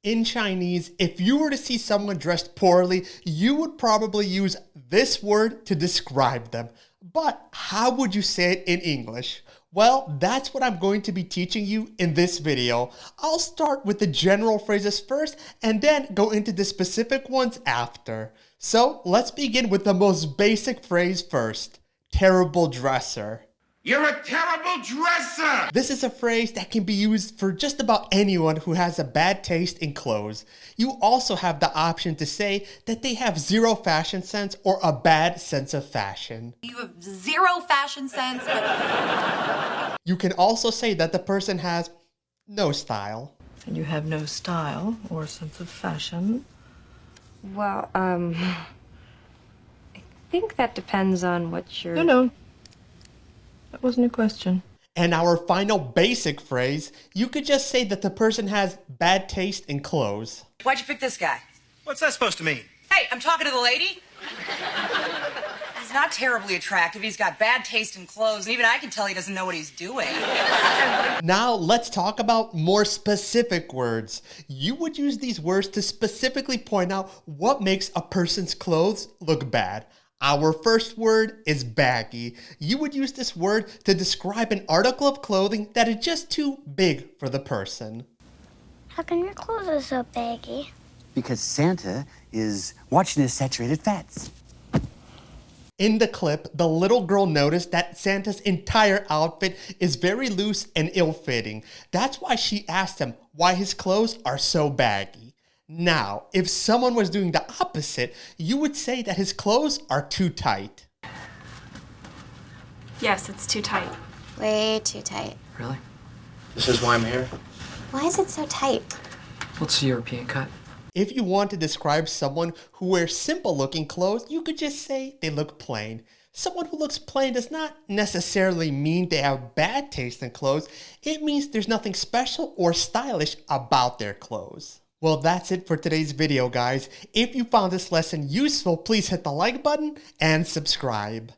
In Chinese, if you were to see someone dressed poorly, you would probably use this word to describe them. But how would you say it in English? Well, that's what I'm going to be teaching you in this video. I'll start with the general phrases first and then go into the specific ones after. So let's begin with the most basic phrase first. Terrible dresser. You're a terrible dresser! This is a phrase that can be used for just about anyone who has a bad taste in clothes. You also have the option to say that they have zero fashion sense or a bad sense of fashion. You have zero fashion sense, but... You can also say that the person has no style. And you have no style or sense of fashion? Well, I think that depends on what you're... No. That wasn't a question. And our final basic phrase, you could just say that the person has bad taste in clothes. Why'd you pick this guy? What's that supposed to mean? Hey, I'm talking to the lady. He's not terribly attractive. He's got bad taste in clothes. And even I can tell he doesn't know what he's doing. Now let's talk about more specific words. You would use these words to specifically point out what makes a person's clothes look bad. Our first word is baggy. You would use this word to describe an article of clothing that is just too big for the person. How come your clothes are so baggy? Because Santa is watching his saturated fats. In the clip, the little girl noticed that Santa's entire outfit is very loose and ill-fitting. That's why she asked him why his clothes are so baggy. Now, if someone was doing the opposite, you would say that his clothes are too tight. Yes, it's too tight. Way too tight. Really? This is why I'm here? Why is it so tight? Well, it's a European cut. If you want to describe someone who wears simple-looking clothes, you could just say they look plain. Someone who looks plain does not necessarily mean they have bad taste in clothes. It means there's nothing special or stylish about their clothes. Well, that's it for today's video, guys. If you found this lesson useful, please hit the like button and subscribe.